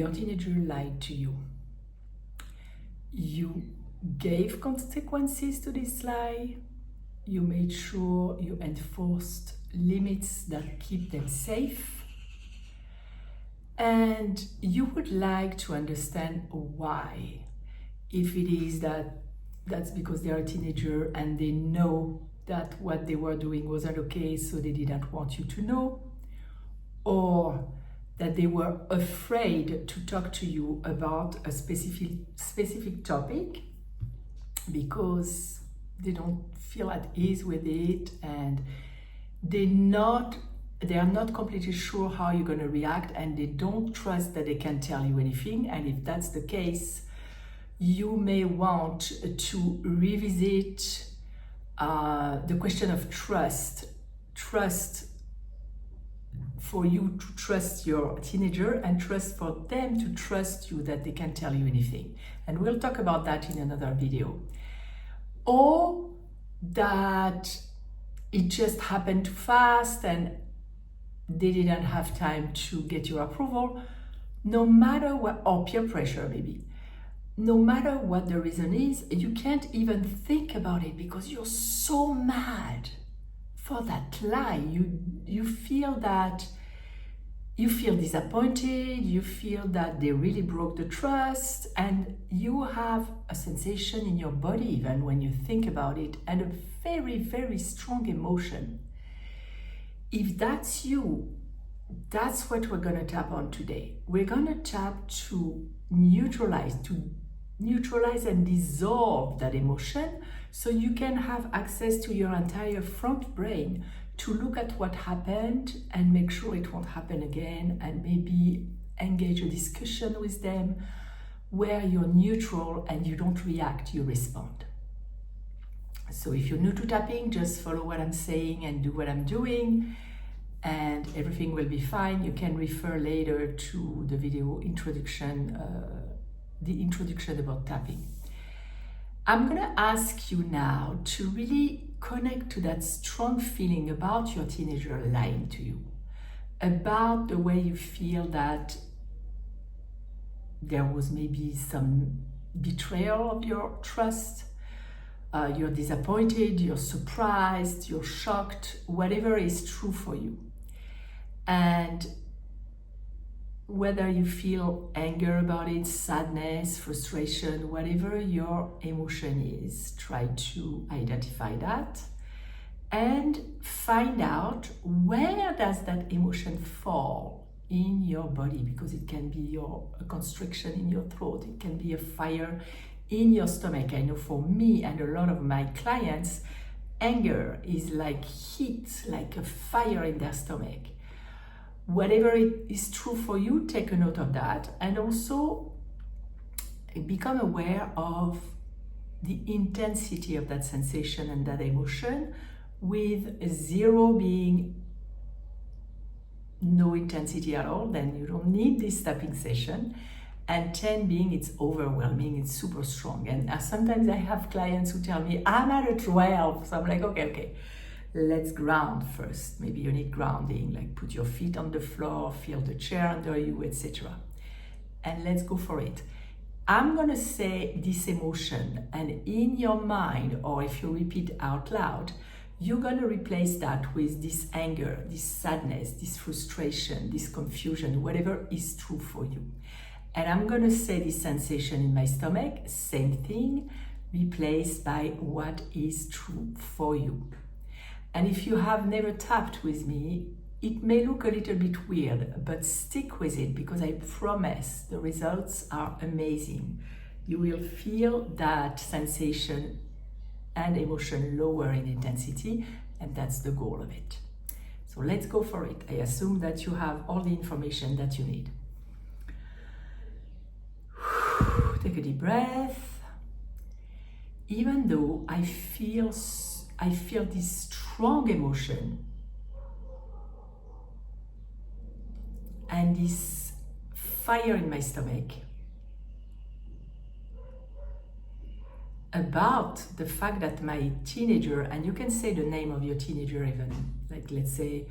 your teenager lied to you. You gave consequences to this lie. You made sure you enforced limits that keep them safe. And you would like to understand why. If it is that's because they are a teenager and they know that what they were doing wasn't okay, so they didn't want you to know, or that they were afraid to talk to you about a specific topic because they don't feel at ease with it, and they are not completely sure how you're going to react, and they don't trust that they can tell you anything. And if that's the case, you may want to revisit the question of trust for you to trust your teenager, and trust for them to trust you that they can tell you anything. And we'll talk about that in another video. Or that it just happened too fast and they didn't have time to get your approval, no matter what, or peer pressure maybe. No matter what the reason is, you can't even think about it because you're so mad for that lie. You feel disappointed, you feel that they really broke the trust, and you have a sensation in your body even when you think about it, and a very, very strong emotion. If that's you, that's what we're going to tap on today. We're going to tap to neutralize and dissolve that emotion, so you can have access to your entire front brain to look at what happened and make sure it won't happen again, and maybe engage a discussion with them where you're neutral and you don't react, you respond. So if you're new to tapping, just follow what I'm saying and do what I'm doing, and everything will be fine. You can refer later to the video introduction, the introduction about tapping. I'm gonna ask you now to really connect to that strong feeling about your teenager lying to you, about the way you feel that there was maybe some betrayal of your trust, you're disappointed, you're surprised, you're shocked, whatever is true for you. And whether you feel anger about it, sadness, frustration, whatever your emotion is, try to identify that and find out where does that emotion fall in your body, because it can be a constriction in your throat, it can be a fire in your stomach. I know for me and a lot of my clients, anger is like heat, like a fire in their stomach. Whatever it is true for you, take a note of that, and also become aware of the intensity of that sensation and that emotion, with 0 being no intensity at all, then you don't need this tapping session, and 10 being it's overwhelming, it's super strong. And sometimes I have clients who tell me, I'm at a 12, so I'm like, okay. Let's ground first. Maybe you need grounding, like put your feet on the floor, feel the chair under you, etc. And let's go for it. I'm gonna say this emotion, and in your mind, or if you repeat out loud, you're gonna replace that with this anger, this sadness, this frustration, this confusion, whatever is true for you. And I'm gonna say this sensation in my stomach, same thing, replaced by what is true for you. And if you have never tapped with me, it may look a little bit weird, but stick with it, because I promise the results are amazing. You will feel that sensation and emotion lower in intensity, and that's the goal of it. So let's go for it. I assume that you have all the information that you need. Take a deep breath. Even though I feel this strong emotion and this fire in my stomach about the fact that my teenager, and you can say the name of your teenager even, like let's say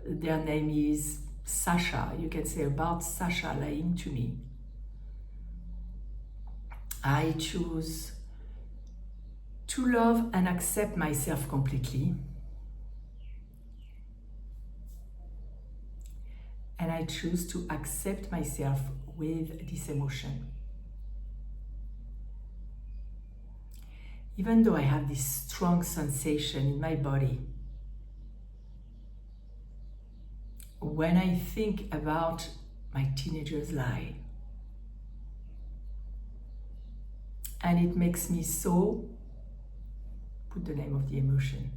their name is Sasha, you can say about Sasha lying to me. I choose to love and accept myself completely. And I choose to accept myself with this emotion. Even though I have this strong sensation in my body, when I think about my teenager's lie, and it makes me so, put the name of the emotion,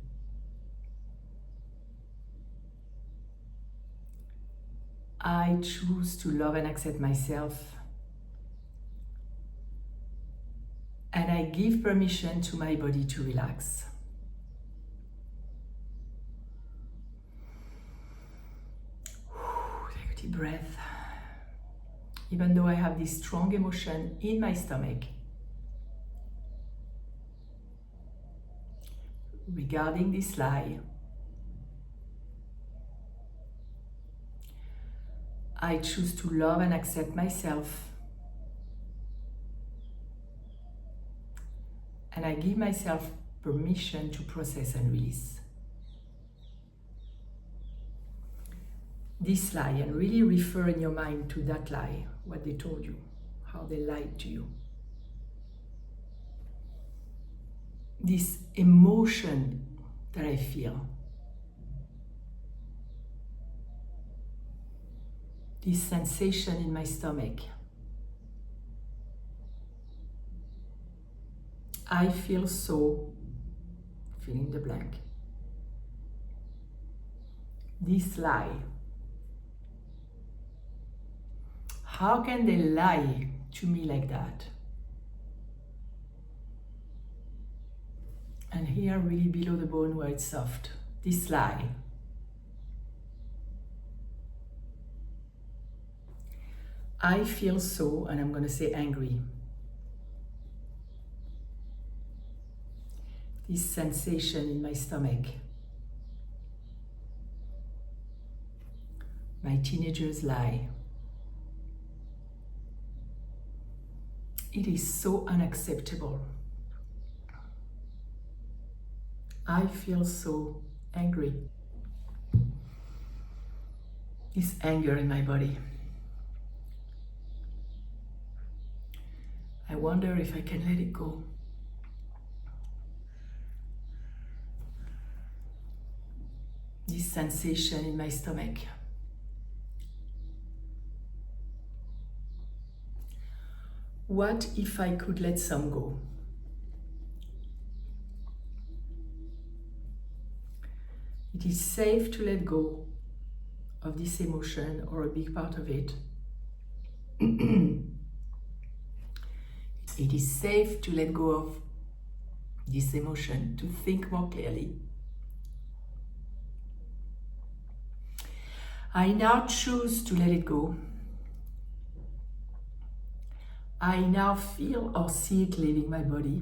I choose to love and accept myself, and I give permission to my body to relax. Take a deep breath. Even though I have this strong emotion in my stomach regarding this lie, I choose to love and accept myself, and I give myself permission to process and release this lie, and really refer in your mind to that lie, what they told you, how they lied to you. This emotion that I feel, this sensation in my stomach, I feel so, fill in the blank. This lie, how can they lie to me like that? And here, really below the bone where it's soft, this lie. I feel so, and I'm going to say angry. This sensation in my stomach. My teenager's lie. It is so unacceptable. I feel so angry. This anger in my body. I wonder if I can let it go. This sensation in my stomach. What if I could let some go? It is safe to let go of this emotion or a big part of it. It is safe to let go of this emotion, to think more clearly. I now choose to let it go. I now feel or see it leaving my body.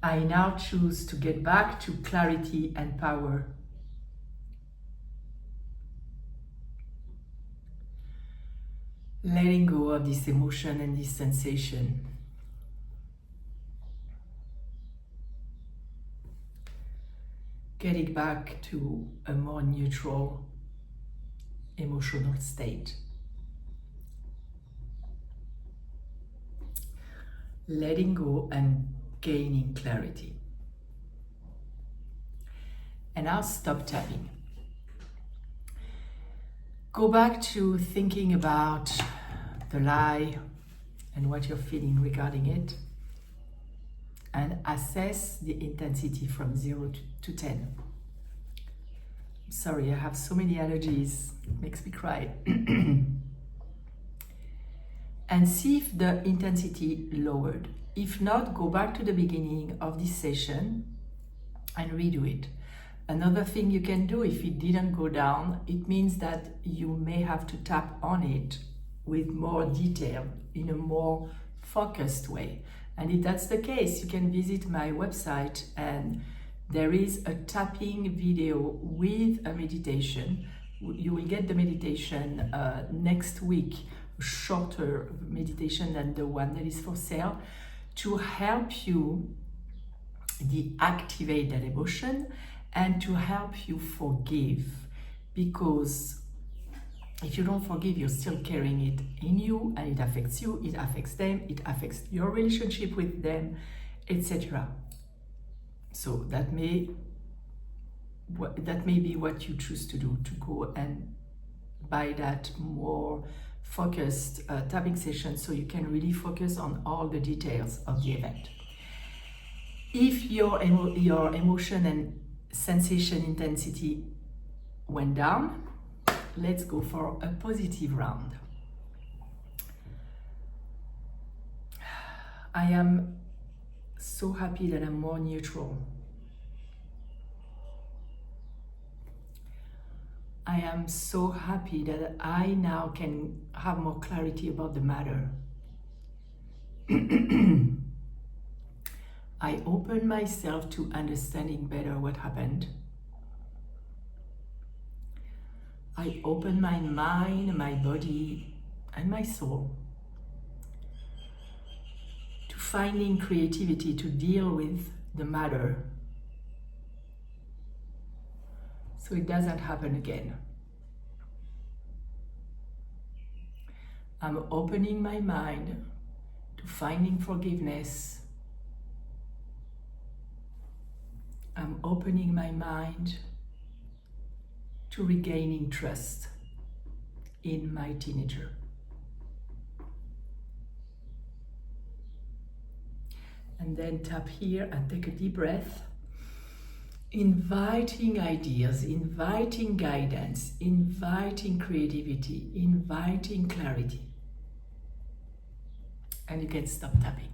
I now choose to get back to clarity and power. Letting go of this emotion and this sensation. Getting back to a more neutral emotional state. Letting go and gaining clarity. And now stop tapping. Go back to thinking about the lie and what you're feeling regarding it, and assess the intensity from 0 to 10. Sorry, I have so many allergies, it makes me cry. And see if the intensity lowered. If not, go back to the beginning of this session and redo it. Another thing you can do if it didn't go down, it means that you may have to tap on it with more detail in a more focused way. And if that's the case, you can visit my website and there is a tapping video with a meditation. You will get the meditation next week, a shorter meditation than the one that is for sale, to help you deactivate that emotion and to help you forgive. Because if you don't forgive, you're still carrying it in you, and it affects you, it affects them, it affects your relationship with them, etc. So that may be what you choose to do, to go and buy that more focused tapping session so you can really focus on all the details of the event. If your emotion and sensation intensity went down, let's go for a positive round. I am so happy that I'm more neutral. I am so happy that I now can have more clarity about the matter. I open myself to understanding better what happened. I open my mind, my body, and my soul to finding creativity to deal with the matter so it doesn't happen again. I'm opening my mind to finding forgiveness. I'm opening my mind to regaining trust in my teenager. And then tap here and take a deep breath, inviting ideas, inviting guidance, inviting creativity, inviting clarity. And you can stop tapping.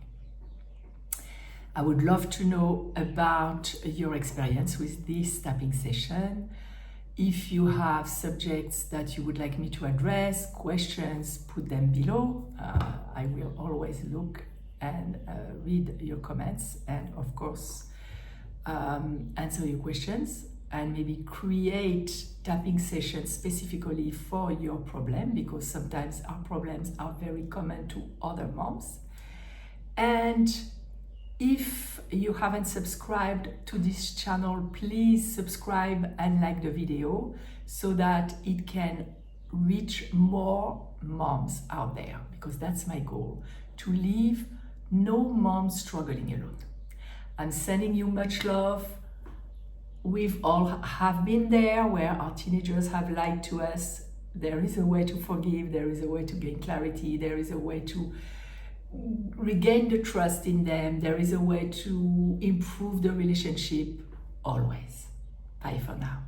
I would love to know about your experience with this tapping session. If you have subjects that you would like me to address, questions, put them below. I will always look and read your comments and of course answer your questions and maybe create tapping sessions specifically for your problem, because sometimes our problems are very common to other moms. And if you haven't subscribed to this channel, please subscribe and like the video so that it can reach more moms out there, because that's my goal, to leave no mom struggling alone. I'm sending you much love. We've all have been there where our teenagers have lied to us. There is a way to forgive, there is a way to gain clarity, there is a way to regain the trust in them, there is a way to improve the relationship always. Bye for now.